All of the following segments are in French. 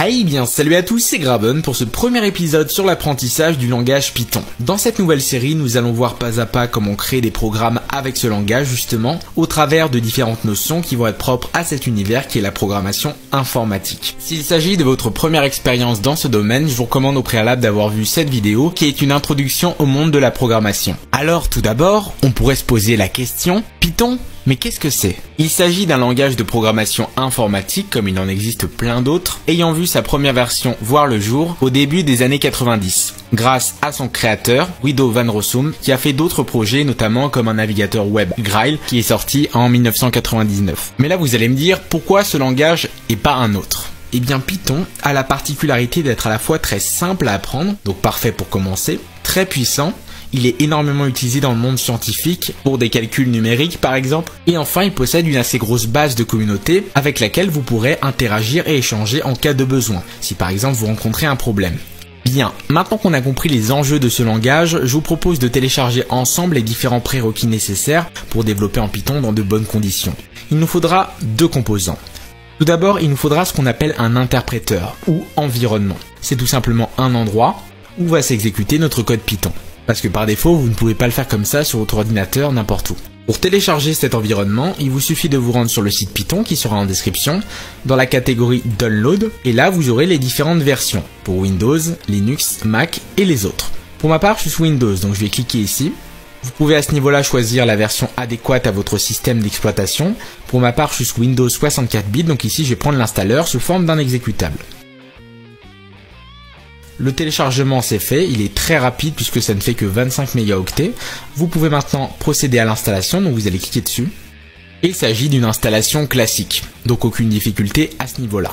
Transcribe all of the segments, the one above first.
Hey bien salut à tous, c'est Graben pour ce premier épisode sur l'apprentissage du langage Python. Dans cette nouvelle série, nous allons voir pas à pas comment créer des programmes avec ce langage justement, au travers de différentes notions qui vont être propres à cet univers qui est la programmation informatique. S'il s'agit de votre première expérience dans ce domaine, je vous recommande au préalable d'avoir vu cette vidéo qui est une introduction au monde de la programmation. Alors tout d'abord, on pourrait se poser la question, Python ? Mais qu'est-ce que c'est? Il s'agit d'un langage de programmation informatique, comme il en existe plein d'autres, ayant vu sa première version voir le jour au début des années 90, grâce à son créateur, Guido van Rossum, qui a fait d'autres projets, notamment comme un navigateur web, Grail, qui est sorti en 1999. Mais là vous allez me dire, pourquoi ce langage et pas un autre? Eh bien Python a la particularité d'être à la fois très simple à apprendre, donc parfait pour commencer, très puissant. Il est énormément utilisé dans le monde scientifique, pour des calculs numériques par exemple, et enfin il possède une assez grosse base de communauté avec laquelle vous pourrez interagir et échanger en cas de besoin, si par exemple vous rencontrez un problème. Bien, maintenant qu'on a compris les enjeux de ce langage, je vous propose de télécharger ensemble les différents prérequis nécessaires pour développer en Python dans de bonnes conditions. Il nous faudra deux composants. Tout d'abord, il nous faudra ce qu'on appelle un interpréteur ou environnement. C'est tout simplement un endroit où va s'exécuter notre code Python. Parce que par défaut, vous ne pouvez pas le faire comme ça sur votre ordinateur n'importe où. Pour télécharger cet environnement, il vous suffit de vous rendre sur le site Python qui sera en description, dans la catégorie Download, et là vous aurez les différentes versions, pour Windows, Linux, Mac et les autres. Pour ma part, je suis sous Windows, donc je vais cliquer ici. Vous pouvez à ce niveau-là choisir la version adéquate à votre système d'exploitation. Pour ma part, je suis sous Windows 64 bits, donc ici je vais prendre l'installeur sous forme d'un exécutable. Le téléchargement c'est fait, il est très rapide puisque ça ne fait que 25 mégaoctets. Vous pouvez maintenant procéder à l'installation, donc vous allez cliquer dessus. Il s'agit d'une installation classique, donc aucune difficulté à ce niveau-là.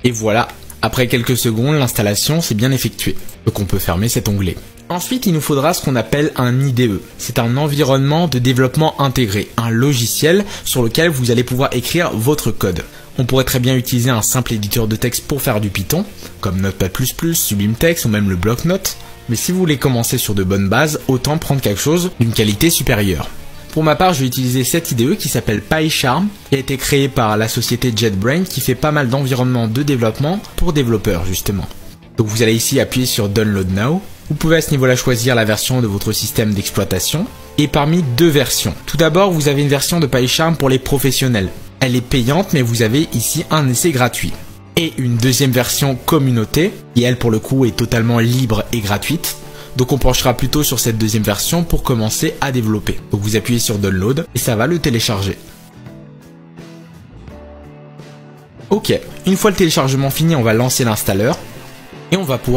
Et voilà, après quelques secondes, l'installation s'est bien effectuée. Donc on peut fermer cet onglet. Ensuite, il nous faudra ce qu'on appelle un IDE. C'est un environnement de développement intégré, un logiciel sur lequel vous allez pouvoir écrire votre code. On pourrait très bien utiliser un simple éditeur de texte pour faire du Python, comme Notepad++, Sublime Text ou même le bloc-notes. Mais si vous voulez commencer sur de bonnes bases, autant prendre quelque chose d'une qualité supérieure. Pour ma part, je vais utiliser cette IDE qui s'appelle PyCharm, qui a été créée par la société JetBrains qui fait pas mal d'environnements de développement pour développeurs justement. Donc vous allez ici appuyer sur Download Now. Vous pouvez à ce niveau-là choisir la version de votre système d'exploitation. Et parmi deux versions. Tout d'abord, vous avez une version de PyCharm pour les professionnels. Elle est payante, mais vous avez ici un essai gratuit. Et une deuxième version communauté, qui elle pour le coup est totalement libre et gratuite. Donc on penchera plutôt sur cette deuxième version pour commencer à développer. Donc vous appuyez sur Download et ça va le télécharger. Ok, une fois le téléchargement fini, on va lancer l'installeur. Et on va pouvoir